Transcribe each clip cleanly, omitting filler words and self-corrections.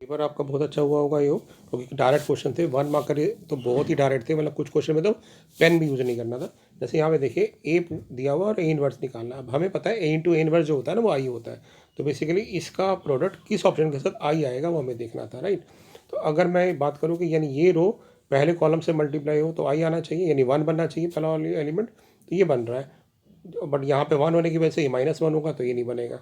Paper आपका बहुत अच्छा हुआ होगा ये हो, क्योंकि डायरेक्ट क्वेश्चन थे 1 मार्क के, तो बहुत ही डायरेक्ट थे। मतलब कुछ क्वेश्चन में तो पेन भी यूज़ नहीं करना था। जैसे यहाँ पे देखिए ए दिया हुआ और ए इनवर्स निकालना। अब हमें पता है ए इंटू ए इनवर्स जो होता है ना वो आई होता है, तो बेसिकली इसका प्रोडक्ट किस ऑप्शन के साथ आई आएगा वो हमें देखना था, राइट। तो अगर मैं बात करूँ कि यानी ये रो पहले कॉलम से मल्टीप्लाई हो तो आई आना चाहिए, यानी 1 बनना चाहिए पहला एलिमेंट, तो ये बन रहा है। बट यहाँ पे 1 होने की वजह से ये -1 होगा, तो ये नहीं बनेगा।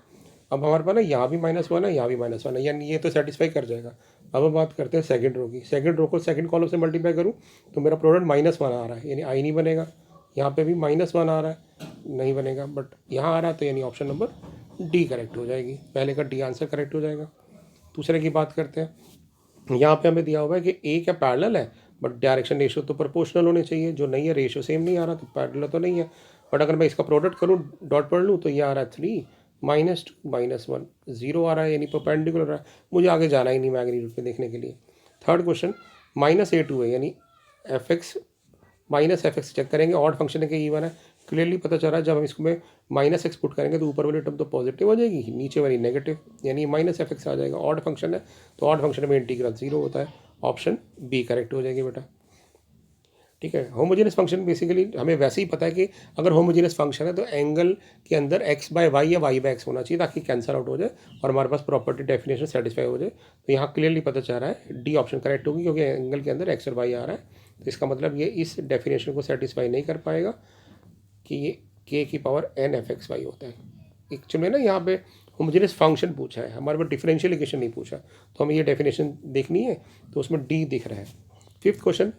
अब हमारे पास ना यहाँ भी -1 है, यहाँ भी -1 है, यानी ये तो सेटिस्फाई कर जाएगा। अब हम बात करते हैं सेकंड रो की। सेकंड रो को सेकंड कॉलम से मल्टीप्लाई करूँ तो मेरा प्रोडक्ट -1 आ रहा है, यानी आई नहीं बनेगा। यहाँ पे भी -1 आ रहा है, नहीं बनेगा। बट यहाँ आ रहा है तो यानी ऑप्शन नंबर डी करेक्ट हो जाएगी। पहले का डी आंसर करेक्ट हो जाएगा। दूसरे की बात करते हैं। यहाँ पे हमें दिया हुआ है कि ए क्या पैरेलल है, बट डायरेक्शन रेशियो तो प्रोपोर्शनल होने चाहिए। जो नहीं है, रेशियो सेम नहीं आ रहा, तो पैरेलल तो नहीं है। बट अगर मैं इसका प्रोडक्ट करूँ, डॉट पढ़ लूँ, तो ये आ रहा है 3 -2 -1 0 आ रहा है, यानी परपेंडिकुलर रहा है। मुझे आगे जाना ही नहीं मैग्नीट्यूड पे देखने के लिए। थर्ड क्वेश्चन -a2 है, यानी fx -fx चेक करेंगे। ऑड फंक्शन है कि इवन है, क्लियरली पता चल रहा है। जब हम इसको में -x पुट करेंगे तो ऊपर वाली टर्म तो पॉजिटिव हो जाएगी, नीचे वाली नेगेटिव, यानी -fx आ जाएगा। ऑड फंक्शन है तो ऑड फंक्शन में इंटीग्रल 0 होता है। ऑप्शन बी करेक्ट हो जाएगी बेटा, ठीक है। होमोजेनियस फंक्शन बेसिकली हमें वैसे ही पता है कि अगर होमोजेनियस फंक्शन है तो एंगल के अंदर x/y या y/x होना चाहिए, ताकि कैंसल आउट हो जाए और हमारे पास प्रॉपर्टी डेफिनेशन सेटिस्फाई हो जाए। तो यहाँ क्लियरली पता चल रहा है डी ऑप्शन करेक्ट होगी, क्योंकि एंगल के अंदर x और y आ रहा है। तो इसका मतलब ये इस डेफिनेशन को सेटिस्फाई नहीं कर पाएगा कि ये k की पावर n(f(x, y) होता है। एक्चुअली ना यहाँ पे होमोजेनियस फंक्शन पूछा है, हमारे पास डिफरेंशियल इक्वेशन नहीं पूछा। तो हमें ये डेफिनेशन देखनी है, तो उसमें डी दिख रहा है। फिफ्थ क्वेश्चन,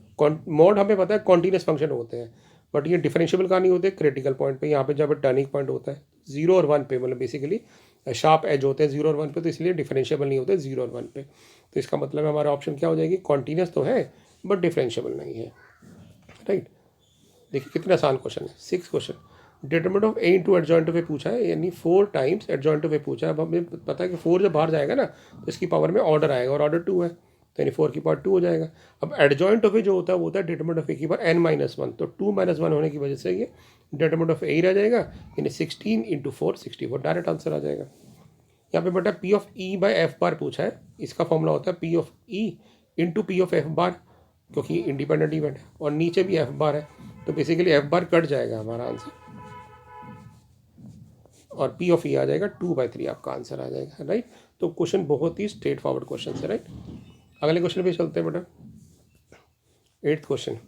मॉड हमें पता है कॉन्टीन्यूस फंक्शन होते हैं, बट ये डिफरेंशियबल का नहीं होते क्रिटिकल पॉइंट पे। यहाँ पे जब टर्निंग पॉइंट होता है 0 और 1 पे, मतलब बेसिकली शार्प एज होते हैं 0 और 1 पे, तो इसलिए डिफरेंशियबल नहीं होते 0 और 1 पे। तो इसका मतलब हमारा ऑप्शन क्या हो जाएगी, कॉन्टीन्यूस तो है बट डिफरेंशियबल नहीं है, राइट। देखिए कितना आसान क्वेश्चन है। Six question, determinant of A into adjoint of A पूछा है, यानी 4 टाइम्स एडजॉइंट ऑफ ए पूछा है। अब हमें पता है कि 4 जब बाहर जाएगा ना तो इसकी पावर में ऑर्डर आएगा, और ऑर्डर 2 है, तो यानी 4 की पावर 2 हो जाएगा। अब एडजॉइंट ऑफ ए जो होता है वो होता है डिटरमिनेंट ऑफ ए की पावर n-1, तो 2 - 1 होने की वजह से ये डिटरमिनेंट ऑफ ए रह जाएगा, यानी 16 × 4 64, डायरेक्ट आंसर आ जाएगा। यहाँ पे बेटा P of E bye F bar पूछा है, इसका फॉर्मूला होता है P of E into P of F bar, क्योंकि इंडिपेंडेंट इवेंट है, और नीचे भी एफ बार है, तो बेसिकली एफ बार कट जाएगा हमारा आंसर, और पी ऑफ ई आ जाएगा 2/3 आपका आंसर आ जाएगा, राइट। तो क्वेश्चन बहुत ही स्ट्रेट फॉरवर्ड क्वेश्चन है, राइट। अगले क्वेश्चन पे चलते हैं बेटा। 8th क्वेश्चन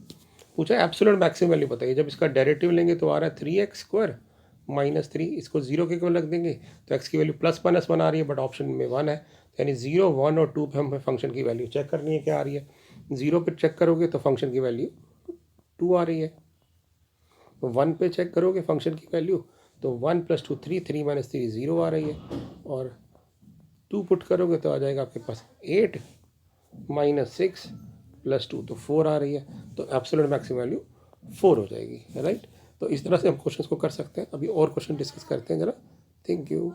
पूछा है एब्सोल्यूट मैक्सिमम वैल्यू बताइए। जब इसका डेरिवेटिव लेंगे तो आ रहा है 3x² -3, इसको 0 के इक्वल रख देंगे तो x की वैल्यू +1 आ रही है, बट ऑप्शन में 1 है, तो यानी 0, 1 और 2 पे हमें फंक्शन की वैल्यू चेक करनी है क्या आ रही है। 0 पे चेक करोगे तो फंक्शन की वैल्यू 2 आ रही है, 1 पे चेक करोगे फंक्शन की वैल्यू तो 1 + 2 3, 3 - 3 0 आ रही है, और 2 पुट करोगे तो आ जाएगा आपके पास 8 - 6 + 2 तो 4 आ रही है, तो एब्सोल्यूट मैक्सिमम वैल्यू 4 हो जाएगी, राइट। तो इस तरह से हम क्वेश्चंस को कर सकते हैं। अभी और क्वेश्चन डिस्कस करते हैं जरा। Thank you.